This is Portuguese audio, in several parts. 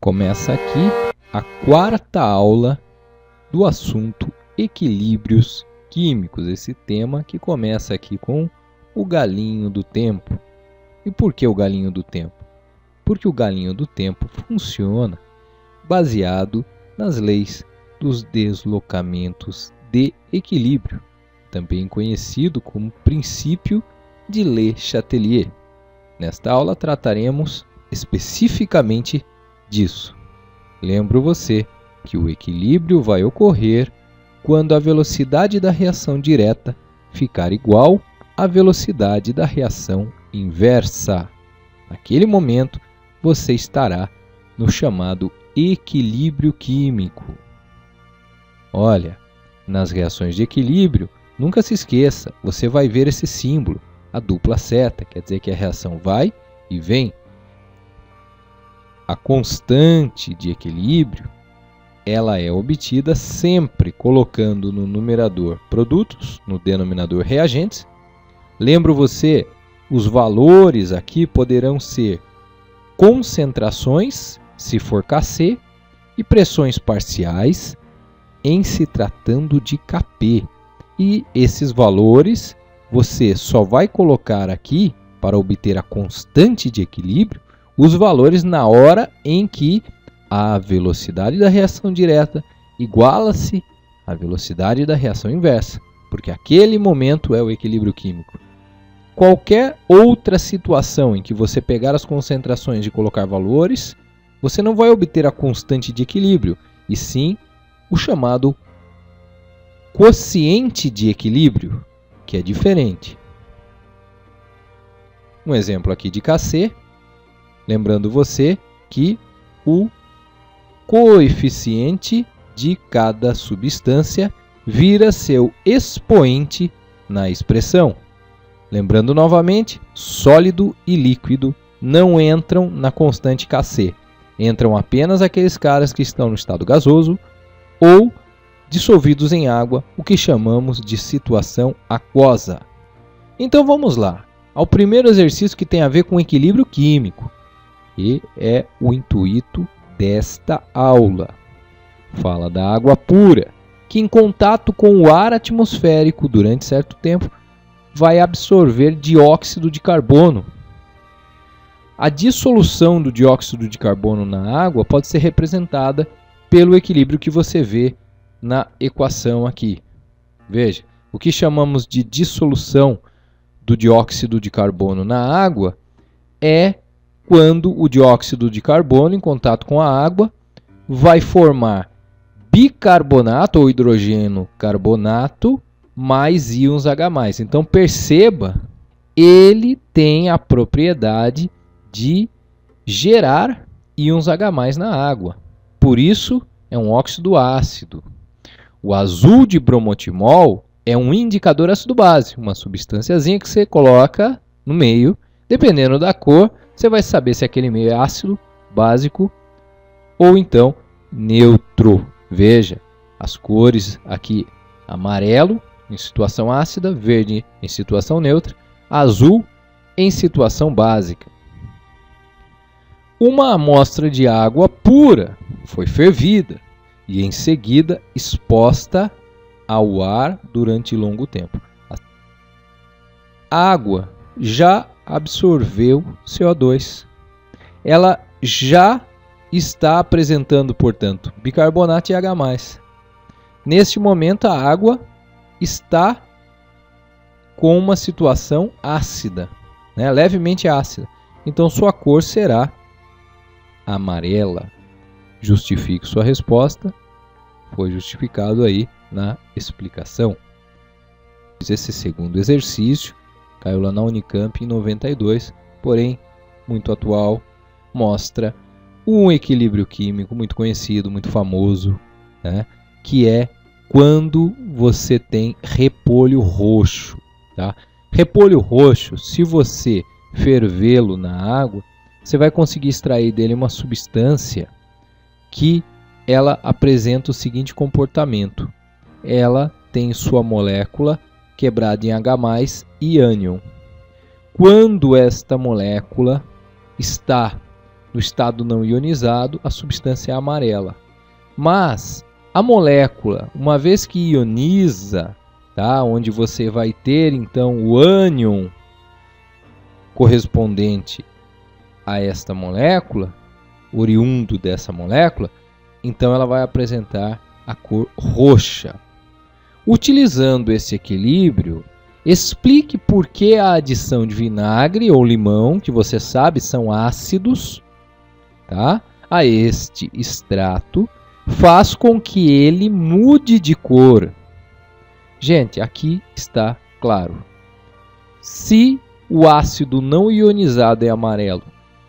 Começa aqui a quarta aula do assunto equilíbrios químicos, esse tema que começa aqui com o galinho do tempo. E por que o galinho do tempo? Porque o galinho do tempo funciona baseado nas leis dos deslocamentos de equilíbrio, também conhecido como princípio de Le Chatelier. Nesta aula trataremos especificamente disso. Lembro você que o equilíbrio vai ocorrer quando a velocidade da reação direta ficar igual à velocidade da reação inversa. Naquele momento, você estará no chamado equilíbrio químico. Olha, nas reações de equilíbrio, nunca se esqueça, você vai ver esse símbolo, a dupla seta, quer dizer que a reação vai e vem. A constante de equilíbrio, ela é obtida sempre colocando no numerador produtos, no denominador reagentes. Lembro você, os valores aqui poderão ser concentrações, se for Kc, e pressões parciais, em se tratando de Kp. E esses valores você só vai colocar aqui, para obter a constante de equilíbrio, os valores na hora em que a velocidade da reação direta iguala-se à velocidade da reação inversa, porque aquele momento é o equilíbrio químico. Qualquer outra situação em que você pegar as concentrações e colocar valores, você não vai obter a constante de equilíbrio, e sim o chamado quociente de equilíbrio, que é diferente. Um exemplo aqui de Kc, lembrando você que o coeficiente de cada substância vira seu expoente na expressão. Lembrando novamente, sólido e líquido não entram na constante Kc. Entram apenas aqueles caras que estão no estado gasoso ou dissolvidos em água, o que chamamos de situação aquosa. Então vamos lá, ao primeiro exercício que tem a ver com equilíbrio químico. E é o intuito desta aula. Fala da água pura, que em contato com o ar atmosférico durante certo tempo vai absorver dióxido de carbono. A dissolução do dióxido de carbono na água pode ser representada pelo equilíbrio que você vê na equação aqui. Veja, o que chamamos de dissolução do dióxido de carbono na água é quando o dióxido de carbono, em contato com a água, vai formar bicarbonato ou hidrogênio carbonato mais íons H+. Então perceba, ele tem a propriedade de gerar íons H+ na água. Por isso é um óxido ácido. O azul de bromotimol é um indicador ácido-base, uma substânciazinha que você coloca no meio, dependendo da cor, você vai saber se aquele meio é ácido, básico ou então neutro. Veja, as cores aqui, amarelo em situação ácida, verde em situação neutra, azul em situação básica. Uma amostra de água pura foi fervida e em seguida exposta ao ar durante longo tempo. A água já absorveu CO2. Ela já está apresentando, portanto, bicarbonato e H+. Neste momento, a água está com uma situação ácida, né? Levemente ácida. Então, sua cor será amarela. Justifique sua resposta. Foi justificado aí na explicação. Esse segundo exercício caiu lá na Unicamp em 92, porém muito atual, mostra um equilíbrio químico muito conhecido, muito famoso, né? Que é quando você tem repolho roxo. Tá? Repolho roxo, se você fervê-lo na água, você vai conseguir extrair dele uma substância que ela apresenta o seguinte comportamento. Ela tem sua molécula quebrada em H+ e ânion. Quando esta molécula está no estado não ionizado, a substância é amarela. Mas a molécula, uma vez que ioniza, tá? Onde você vai ter então o ânion correspondente a esta molécula, oriundo dessa molécula, então ela vai apresentar a cor roxa. Utilizando esse equilíbrio, explique por que a adição de vinagre ou limão, que você sabe são ácidos, tá? A este extrato, faz com que ele mude de cor. Gente, aqui está claro. Se o ácido não ionizado é amarelo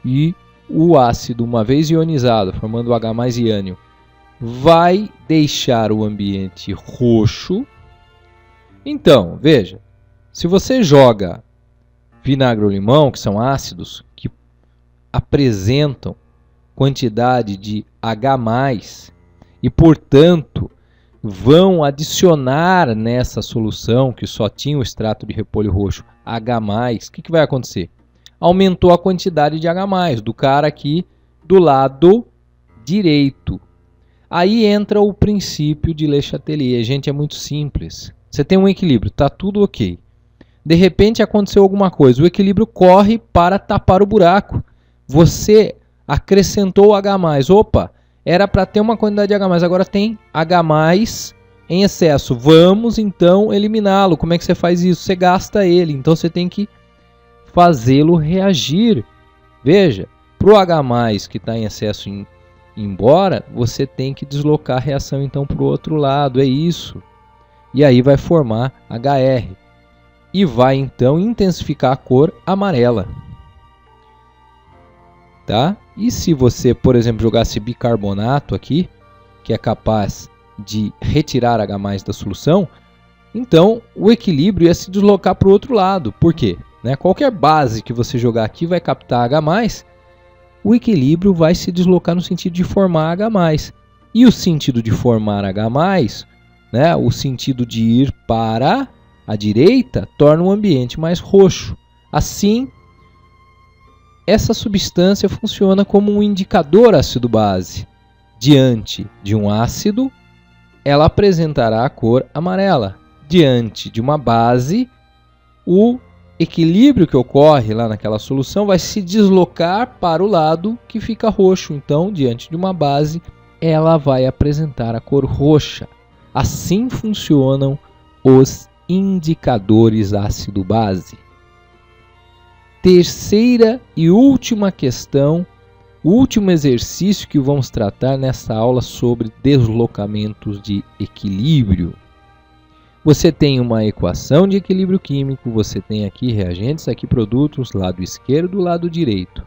e o ácido, uma vez ionizado, formando o H+ e ânion, vai deixar o ambiente roxo. Então, veja, se você joga vinagre ou limão, que são ácidos, que apresentam quantidade de H+, e, portanto, vão adicionar nessa solução, que só tinha o extrato de repolho roxo, H+, o que vai acontecer? Aumentou a quantidade de H+, do cara aqui do lado direito. Aí entra o princípio de Le Chatelier. Gente, é muito simples. Você tem um equilíbrio, está tudo ok. De repente aconteceu alguma coisa, o equilíbrio corre para tapar o buraco. Você acrescentou H+. Opa, era para ter uma quantidade de H+, agora tem H+ em excesso. Vamos então eliminá-lo. Como é que você faz isso? Você gasta ele, então você tem que fazê-lo reagir. Veja, para o H+ que está em excesso embora, você tem que deslocar a reação então para o outro lado, é isso. E aí vai formar HR. E vai então intensificar a cor amarela. Tá? E se você, por exemplo, jogasse bicarbonato aqui, que é capaz de retirar H+ da solução, então o equilíbrio ia se deslocar para o outro lado. Por quê? Qualquer base que você jogar aqui vai captar H+, o equilíbrio vai se deslocar no sentido de formar H+. E o sentido de formar H+, o sentido de ir para a direita, torna o ambiente mais roxo. Assim, essa substância funciona como um indicador ácido-base. Diante de um ácido, ela apresentará a cor amarela. Diante de uma base, o equilíbrio que ocorre lá naquela solução vai se deslocar para o lado que fica roxo. Então, diante de uma base, ela vai apresentar a cor roxa. Assim funcionam os indicadores ácido-base. Terceira e última questão, o último exercício que vamos tratar nessa aula sobre deslocamentos de equilíbrio. Você tem uma equação de equilíbrio químico, você tem aqui reagentes, aqui produtos, lado esquerdo, lado direito.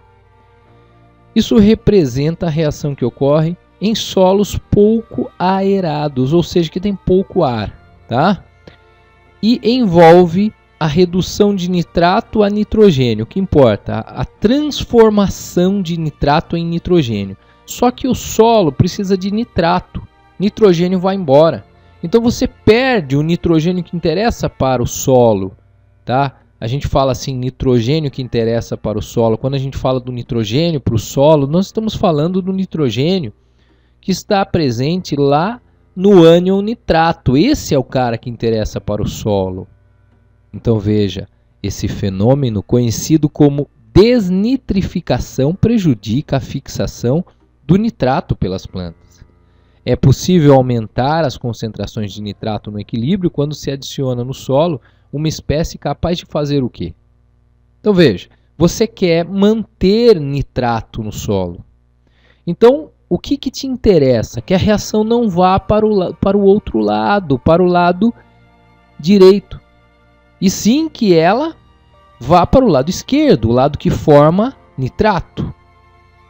Isso representa a reação que ocorre em solos pouco aerados, ou seja, que tem pouco ar, tá? E envolve a redução de nitrato a nitrogênio, o que importa, a transformação de nitrato em nitrogênio. Só que o solo precisa de nitrato, nitrogênio vai embora. Então você perde o nitrogênio que interessa para o solo, tá? A gente fala assim, nitrogênio que interessa para o solo. Quando a gente fala do nitrogênio para o solo, nós estamos falando do nitrogênio que está presente lá no ânion nitrato. Esse é o cara que interessa para o solo. Então veja, esse fenômeno conhecido como desnitrificação prejudica a fixação do nitrato pelas plantas. É possível aumentar as concentrações de nitrato no equilíbrio quando se adiciona no solo uma espécie capaz de fazer o quê? Então veja, você quer manter nitrato no solo. Então o que te interessa? Que a reação não vá para o outro lado, para o lado direito. E sim que ela vá para o lado esquerdo, o lado que forma nitrato.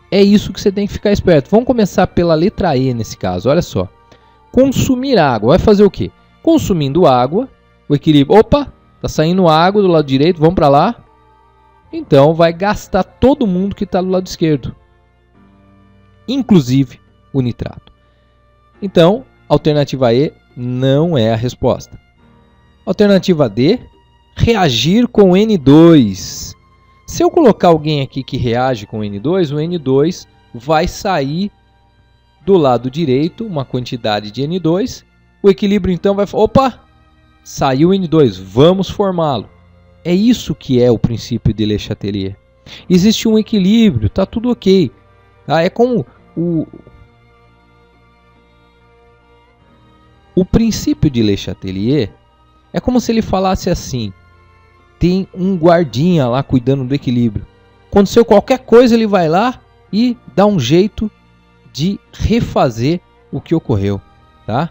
É isso que você tem que ficar esperto. Vamos começar pela letra E nesse caso, olha só. Consumir água, vai fazer o quê? Consumindo água, o equilíbrio, opa, está saindo água do lado direito, vamos para lá. Então vai gastar todo mundo que está do lado esquerdo, inclusive o nitrato. Então, alternativa E não é a resposta. Alternativa D, reagir com N2. Se eu colocar alguém aqui que reage com o N2, o N2 vai sair do lado direito, uma quantidade de N2. O equilíbrio então vai falar, opa, saiu o N2, vamos formá-lo. É isso que é o princípio de Le Chatelier. Existe um equilíbrio, tá tudo ok. Tá? É como o princípio de Le Chatelier é como se ele falasse assim: tem um guardinha lá cuidando do equilíbrio. Aconteceu qualquer coisa, ele vai lá e dá um jeito de refazer o que ocorreu, tá?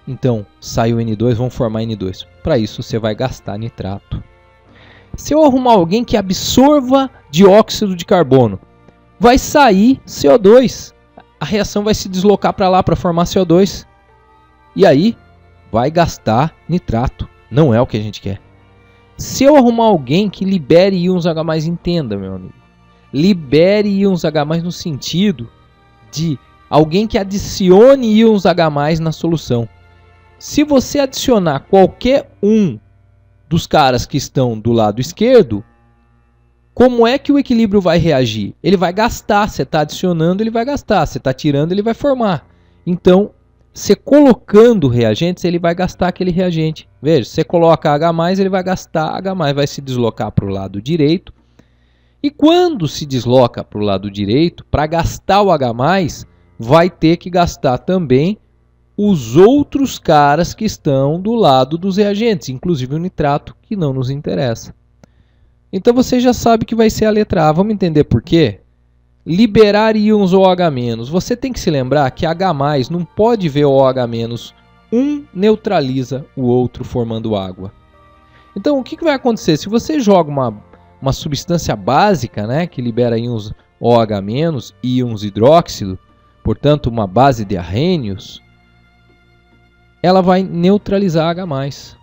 Então, saiu N2, vamos formar N2. Para isso, você vai gastar nitrato. Se eu arrumar alguém que absorva dióxido de carbono, vai sair CO2. A reação vai se deslocar para lá para formar CO2. E aí, vai gastar nitrato. Não é o que a gente quer. Se eu arrumar alguém que libere íons H+, entenda, meu amigo. Libere íons H+, no sentido de alguém que adicione íons H+, na solução. Se você adicionar qualquer um dos caras que estão do lado esquerdo, como é que o equilíbrio vai reagir? Ele vai gastar. Você está adicionando, ele vai gastar. Você está tirando, ele vai formar. Então, você colocando reagentes, ele vai gastar aquele reagente. Veja, você coloca H+, ele vai gastar H+, vai se deslocar para o lado direito. E quando se desloca para o lado direito, para gastar o H+, vai ter que gastar também os outros caras que estão do lado dos reagentes, inclusive o nitrato, que não nos interessa. Então você já sabe que vai ser a letra A. Vamos entender por quê? Liberar íons OH-. Você tem que se lembrar que H+, não pode ver OH-. Um neutraliza o outro formando água. Então o que vai acontecer? Se você joga uma substância básica, né, que libera íons OH- e íons hidróxido, portanto uma base de arrênios, ela vai neutralizar H+.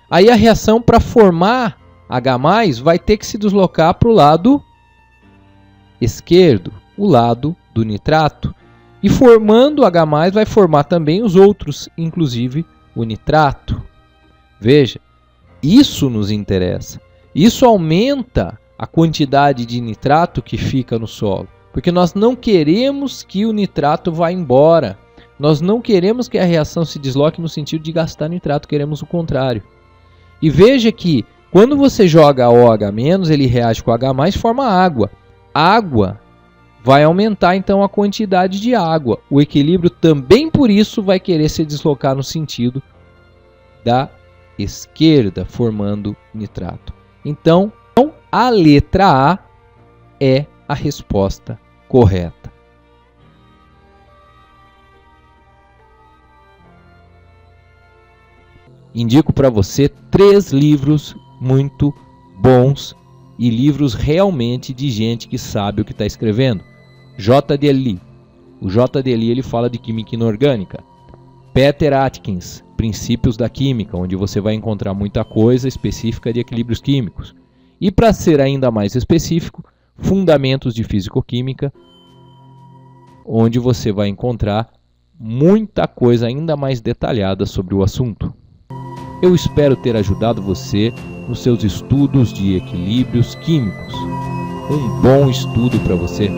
Aí a reação para formar H+, vai ter que se deslocar para o lado esquerdo, o lado do nitrato. E formando H+, vai formar também os outros, inclusive o nitrato. Veja, isso nos interessa. Isso aumenta a quantidade de nitrato que fica no solo, porque nós não queremos que o nitrato vá embora. Nós não queremos que a reação se desloque no sentido de gastar nitrato, queremos o contrário. E veja que quando você joga OH-, ele reage com H+, e forma água. Água vai aumentar então a quantidade de água. O equilíbrio também por isso vai querer se deslocar no sentido da esquerda, formando nitrato. Então, a letra A é a resposta correta. Indico para você 3 livros muito bons e livros realmente de gente que sabe o que está escrevendo. J.D. Lee. O J.D. Lee ele fala de química inorgânica. Peter Atkins, Princípios da Química, onde você vai encontrar muita coisa específica de equilíbrios químicos. E para ser ainda mais específico, Fundamentos de Físico-Química, onde você vai encontrar muita coisa ainda mais detalhada sobre o assunto. Eu espero ter ajudado você nos seus estudos de equilíbrios químicos. Um bom estudo para você!